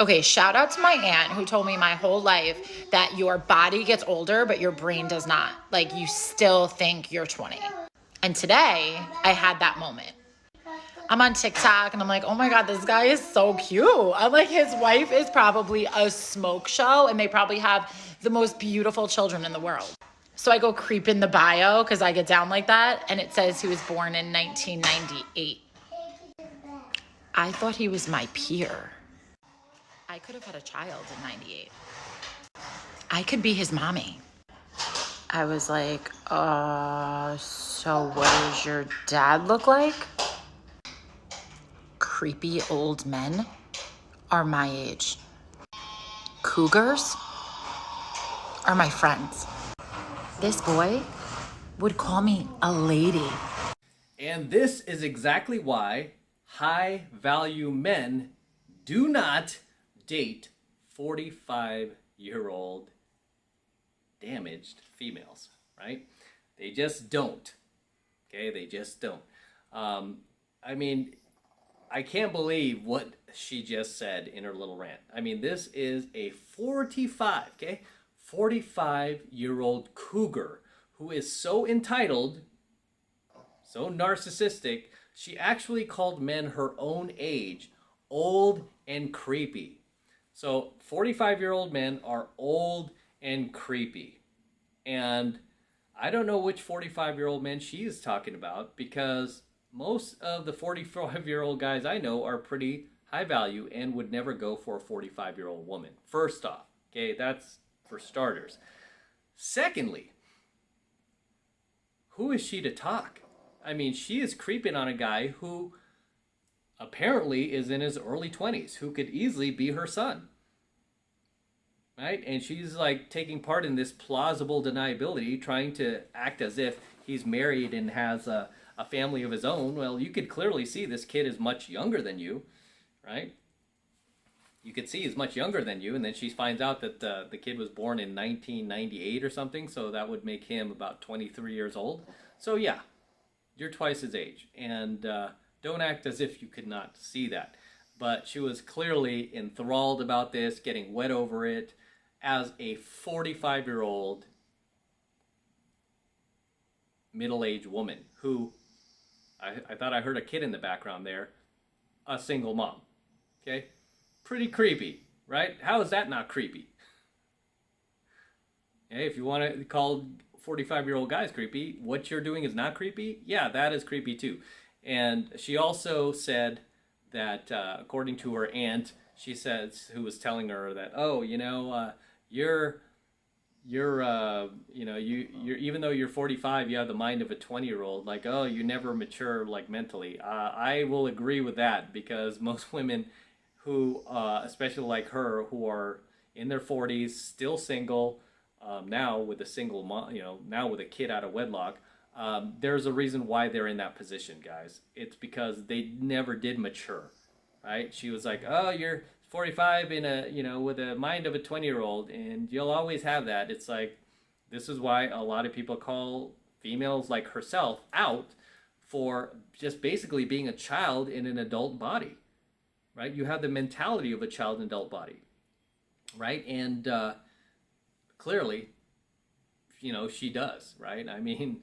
Okay, shout out to my aunt who told me my whole life that your body gets older, but your brain does not. Like, you still think you're 20. And today, I had that moment. I'm on TikTok and I'm like, oh my God, this guy is so cute. I'm like, his wife is probably a smoke show and they probably have the most beautiful children in the world. So I go creep in the bio because I get down like that. And it says he was born in 1998. I thought he was my peer. I could have had a child in 98. I could be his mommy. I was like, so what does your dad look like? Creepy old men are my age. Cougars are my friends. This boy would call me a lady. And this is exactly why high value men do not date 45-year-old damaged females, right? They just don't. Okay, they just don't. I mean, I can't believe what she just said in her little rant. I mean, this is a 45-year-old cougar who is so entitled, so narcissistic, she actually called men her own age old and creepy. So 45-year-old men are old and creepy. And I don't know which 45-year-old men she is talking about because most of the 45-year-old guys I know are pretty high value and would never go for a 45-year-old woman. First off, okay, that's for starters. Secondly, who is she to talk? I mean, she is creeping on a guy who apparently is in his early 20s, who could easily be her son. Right? And she's like taking part in this plausible deniability, trying to act as if he's married and has a family of his own. Well, you could clearly see this kid is much younger than you, right? You could see he's much younger than you, and then she finds out that the kid was born in 1998 or something, so that would make him about 23 years old. So yeah, you're twice his age, and don't act as if you could not see that. But she was clearly enthralled about this, getting wet over it, as a 45-year-old middle-aged woman who, I thought I heard a kid in the background there, a single mom. Okay? Pretty creepy, right? How is that not creepy? Okay, if you want to call 45-year-old guys creepy, what you're doing is not creepy? Yeah, that is creepy too. And she also said that, according to her aunt, she says, who was telling her that, oh, you're even though you're 45, you have the mind of a 20-year-old. Like, oh, you never mature, like, mentally. I will agree with that because most women who, especially like her, who are in their 40s, still single, now with a single mom, now with a kid out of wedlock, there's a reason why they're in that position, guys. It's because they never did mature, right? She was like, oh, you're 45 in with a mind of a 20-year-old, and you'll always have that. It's like, this is why a lot of people call females like herself out for just basically being a child in an adult body, right? You have the mentality of a child in an adult body, right? And clearly, she does, right? I mean,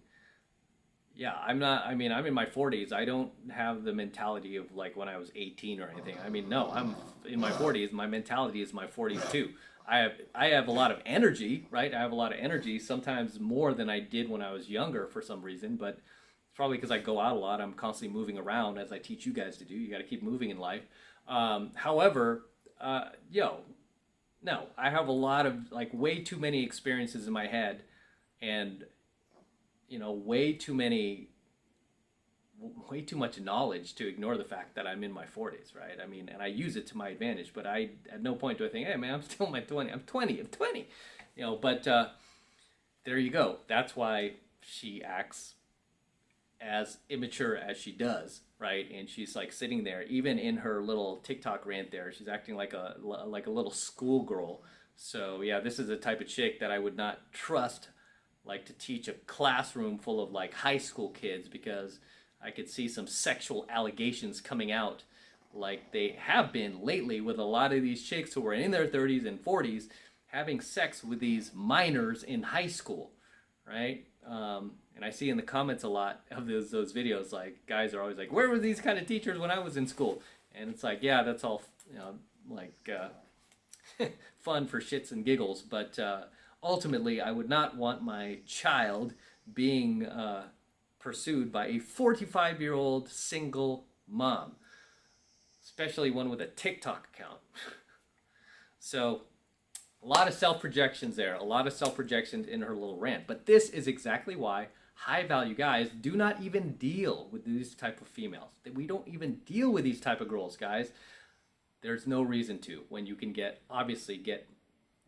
yeah, I'm in my 40s. I don't have the mentality of like when I was 18 or anything. I mean, no, I'm in my 40s. My mentality is my 40s too. I have a lot of energy, right? I have a lot of energy, sometimes more than I did when I was younger for some reason, but it's probably because I go out a lot. I'm constantly moving around as I teach you guys to do. You got to keep moving in life. However, no, I have a lot of like way too many experiences in my head and way too much knowledge to ignore the fact that I'm in my 40s, right? I mean, and I use it to my advantage, but I at no point do I think, hey man, I'm still in my 20. I'm 20. But there you go. That's why she acts as immature as she does, right? And she's like sitting there, even in her little TikTok rant there, she's acting like a little schoolgirl. So yeah, this is the type of chick that I would not trust like to teach a classroom full of like high school kids because I could see some sexual allegations coming out like they have been lately with a lot of these chicks who are in their 30s and 40s having sex with these minors in high school, right? And I see in the comments a lot of those videos, like guys are always like, "Where were these kind of teachers when I was in school?" And it's like, yeah, that's all, like fun for shits and giggles, but ultimately, I would not want my child being pursued by a 45-year-old single mom, especially one with a TikTok account. So, a lot of self-projections there, a lot of self-projections in her little rant. But this is exactly why high-value guys do not even deal with these type of females. We don't even deal with these type of girls, guys. There's no reason to, when you can obviously get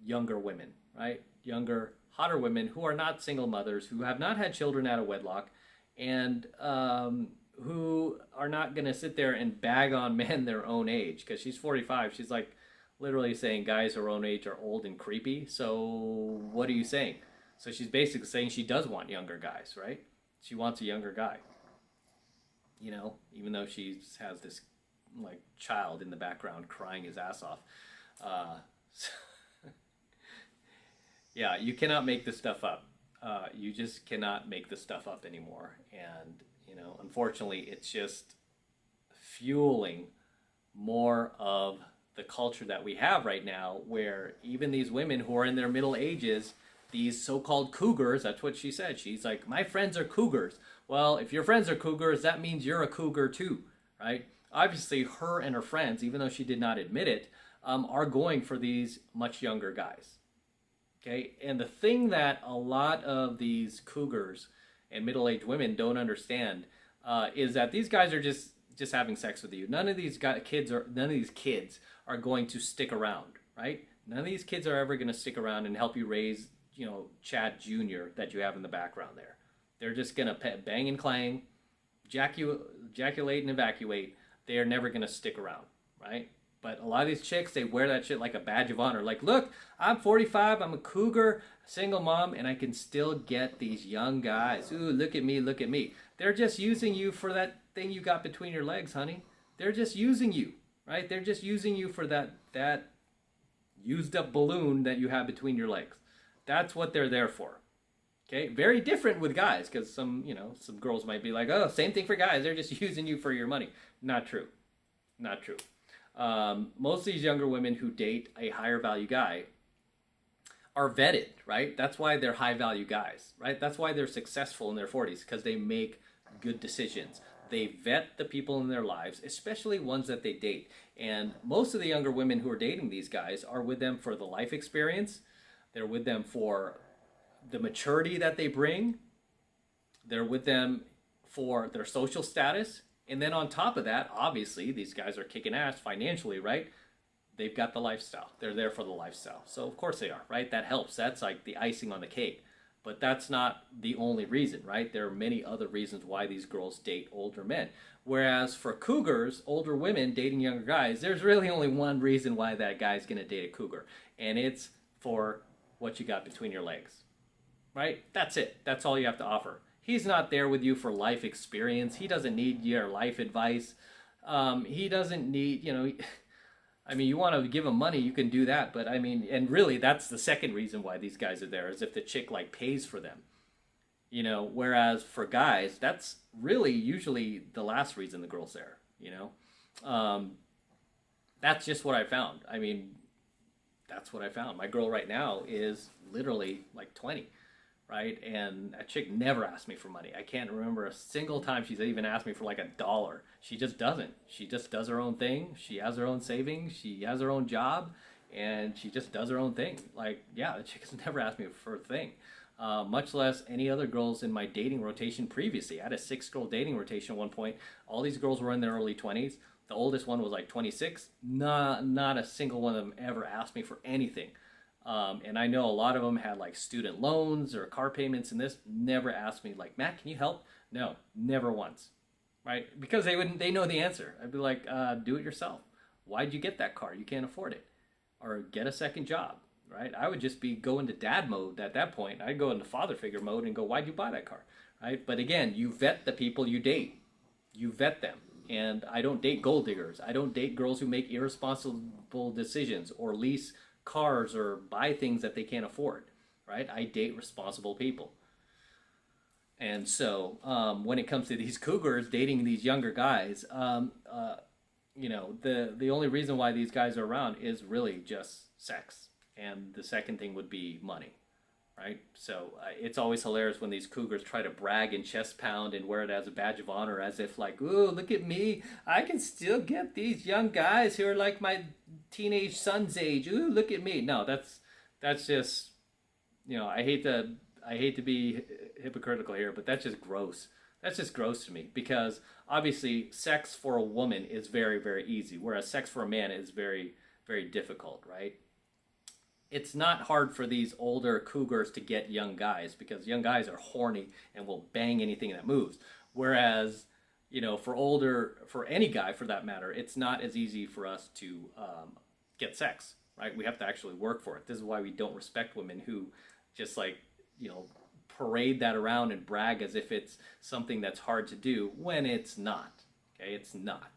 younger women, right? Younger, hotter women who are not single mothers, who have not had children out of wedlock, and who are not going to sit there and bag on men their own age. Because she's 45, she's like literally saying guys her own age are old and creepy. So what are you saying? So she's basically saying she does want younger guys, right? She wants a younger guy. You know, even though she has this like child in the background crying his ass off. Yeah, you cannot make this stuff up. You just cannot make this stuff up anymore. And, you know, unfortunately, it's just fueling more of the culture that we have right now, where even these women who are in their middle ages, these so-called cougars, that's what she said. She's like, my friends are cougars. Well, if your friends are cougars, that means you're a cougar too, right? Obviously, her and her friends, even though she did not admit it, are going for these much younger guys. Okay, and the thing that a lot of these cougars and middle-aged women don't understand is that these guys are just having sex with you. None of these kids are going to stick around, right? None of these kids are ever going to stick around and help you raise, you know, Chad Jr. that you have in the background there. They're just going to bang and clang, ejaculate and evacuate. They are never going to stick around, right? But a lot of these chicks, they wear that shit like a badge of honor. Like, look, I'm 45, I'm a cougar, single mom, and I can still get these young guys. Ooh, look at me, look at me. They're just using you for that thing you got between your legs, honey. They're just using you, right? They're just using you for that used up balloon that you have between your legs. That's what they're there for. Okay, very different with guys, because some girls might be like, oh, same thing for guys. They're just using you for your money. Not true. Not true. Most of these younger women who date a higher value guy are vetted, right? That's why they're high value guys, right? That's why they're successful in their 40s, because they make good decisions. They vet the people in their lives, especially ones that they date. And most of the younger women who are dating these guys are with them for the life experience. They're with them for the maturity that they bring. They're with them for their social status. And then on top of that, obviously, these guys are kicking ass financially, right? They've got the lifestyle. They're there for the lifestyle. So of course they are, right? That helps. That's like the icing on the cake. But that's not the only reason, right? There are many other reasons why these girls date older men. Whereas for cougars, older women dating younger guys, there's really only one reason why that guy's going to date a cougar. And it's for what you got between your legs, right? That's it. That's all you have to offer. He's not there with you for life experience. He doesn't need your life advice. He doesn't need, I mean, you want to give him money, you can do that. But I mean, and really that's the second reason why these guys are there, is if the chick like pays for them. Whereas for guys, that's really usually the last reason the girl's there, That's just what I found. I mean, that's what I found. My girl right now is literally like 20. Right? And a chick never asked me for money. I can't remember a single time she's even asked me for like $1. She just doesn't. She just does her own thing. She has her own savings. She has her own job, and she just does her own thing. Like, yeah, the chick has never asked me for a thing. Much less any other girls in my dating rotation previously. I had a 6-girl dating rotation at one point. All these girls were in their early 20s. The oldest one was like 26. Not a single one of them ever asked me for anything. And I know a lot of them had like student loans or car payments, and this never asked me like, Matt, can you help? No, never once, right? Because they know the answer. I'd be like, do it yourself. Why'd you get that car? You can't afford it. Or get a second job, right? I would just go into dad mode at that point. I'd go into father figure mode and go, why'd you buy that car, right? But again, you vet the people you date. You vet them. And I don't date gold diggers. I don't date girls who make irresponsible decisions or lease cars or buy things that they can't afford, right? I date responsible people. And so when it comes to these cougars dating these younger guys, the only reason why these guys are around is really just sex. And the second thing would be money, right? So it's always hilarious when these cougars try to brag and chest pound and wear it as a badge of honor, as if like, ooh, look at me, I can still get these young guys who are like my teenage son's age. Ooh, look at me. No, that's just, I hate to be hypocritical here, but that's just gross. That's just gross to me, because obviously sex for a woman is very, very easy, whereas sex for a man is very, very difficult, right? It's not hard for these older cougars to get young guys, because young guys are horny and will bang anything that moves. Whereas, for any guy for that matter, it's not as easy for us to get sex, right? We have to actually work for it. This is why we don't respect women who just parade that around and brag as if it's something that's hard to do, when it's not. Okay, it's not.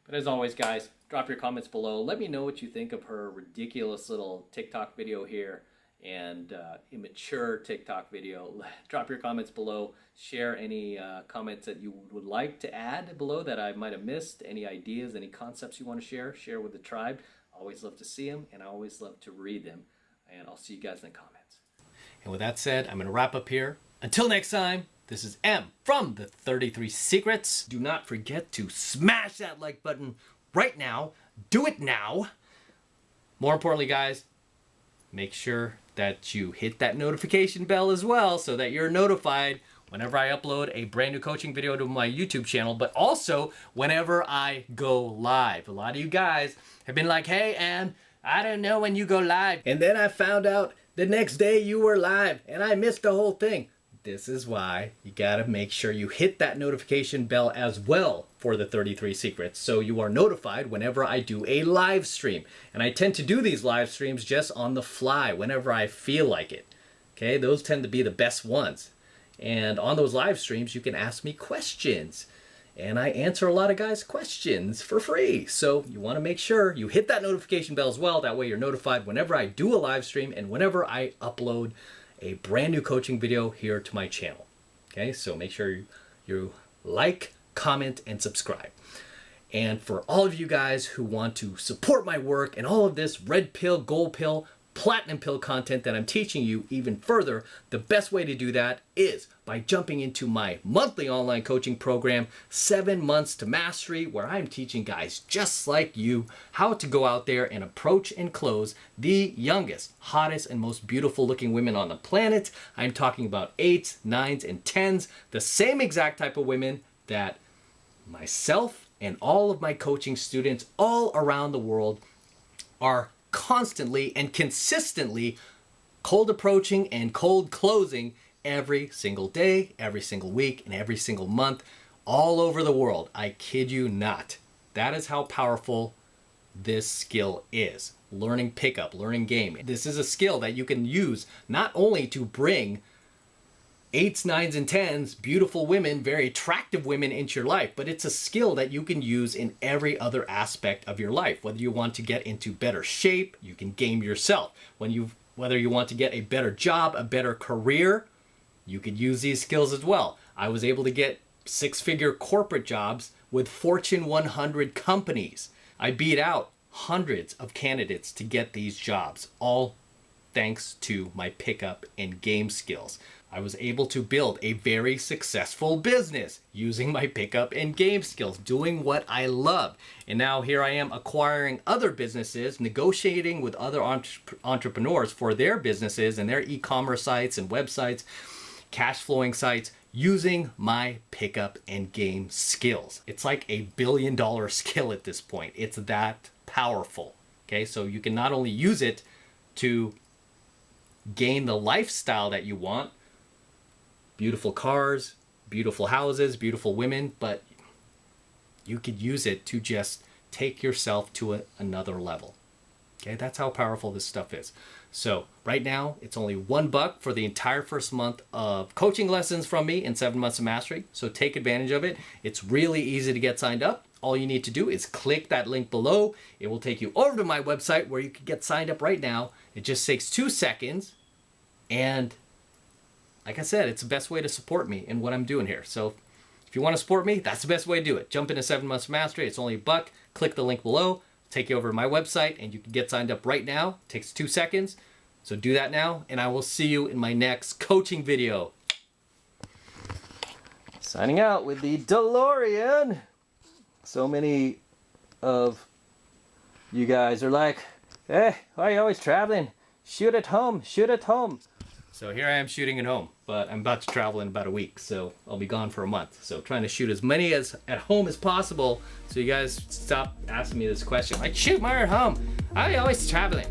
But as always, guys, drop your comments below. Let me know what you think of her ridiculous little TikTok video here and immature TikTok video. Drop your comments below. Share any comments that you would like to add below that I might have missed. Any ideas, any concepts you want to share with the tribe. Always love to see them, and I always love to read them. And I'll see you guys in the comments. And with that said, I'm going to wrap up here. Until next time, this is M from the 33 Secrets. Do not forget to smash that like button right now. Do it now. More importantly, guys, make sure that you hit that notification bell as well, so that you're notified whenever I upload a brand new coaching video to my YouTube channel, but also whenever I go live. A lot of you guys have been like, hey, Em, I don't know when you go live. And then I found out the next day you were live and I missed the whole thing. This is why you gotta make sure you hit that notification bell as well for the 33 Secrets, so you are notified whenever I do a live stream. And I tend to do these live streams just on the fly whenever I feel like it. Okay, those tend to be the best ones. And on those live streams, you can ask me questions. And I answer a lot of guys' questions for free. So you want to make sure you hit that notification bell as well. That way you're notified whenever I do a live stream and whenever I upload a brand new coaching video here to my channel. Okay, so make sure you like, comment, and subscribe. And for all of you guys who want to support my work and all of this red pill, gold pill, platinum pill content that I'm teaching you even further, the best way to do that is by jumping into my monthly online coaching program, 7 Months to Mastery, where I'm teaching guys just like you how to go out there and approach and close the youngest, hottest, and most beautiful looking women on the planet. I'm talking about 8s, 9s, and 10s, the same exact type of women that myself and all of my coaching students all around the world are constantly and consistently cold approaching and cold closing every single day, every single week, and every single month, all over the world. I kid you not. That is how powerful this skill is. Learning pickup, learning game. This is a skill that you can use not only to bring 8s, 9s, and 10s, beautiful women, very attractive women into your life, but it's a skill that you can use in every other aspect of your life. Whether you want to get into better shape, you can game yourself. Whether you want to get a better job, a better career, you could use these skills as well. I was able to get 6-figure corporate jobs with Fortune 100 companies. I beat out hundreds of candidates to get these jobs, all thanks to my pickup and game skills. I was able to build a very successful business using my pickup and game skills, doing what I love. And now here I am acquiring other businesses, negotiating with other entrepreneurs for their businesses and their e-commerce sites and websites, cash flowing sites, using my pickup and game skills. It's like a billion-dollar skill at this point. It's that powerful. Okay, so you can not only use it to gain the lifestyle that you want, beautiful cars, beautiful houses, beautiful women, but you could use it to just take yourself to another level. Okay, that's how powerful this stuff is. So right now, it's only $1 for the entire first month of coaching lessons from me in 7 Months of Mastery. So take advantage of it. It's really easy to get signed up. All you need to do is click that link below. It will take you over to my website where you can get signed up right now. It just takes 2 seconds. And like I said, it's the best way to support me in what I'm doing here. So if you want to support me, that's the best way to do it. Jump into 7 Months of Mastery. It's only $1. Click the link below. Take you over to my website and you can get signed up right now. It takes 2 seconds. So do that now and I will see you in my next coaching video. Signing out with the DeLorean. So many of you guys are like, hey, why are you always traveling? Shoot at home, shoot at home. So here I am shooting at home, but I'm about to travel in about a week, so I'll be gone for a month. So trying to shoot as many as at home as possible, so you guys stop asking me this question. Like, shoot more at home. I always traveling.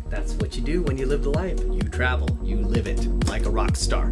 That's what you do when you live the life. You travel, you live it like a rock star.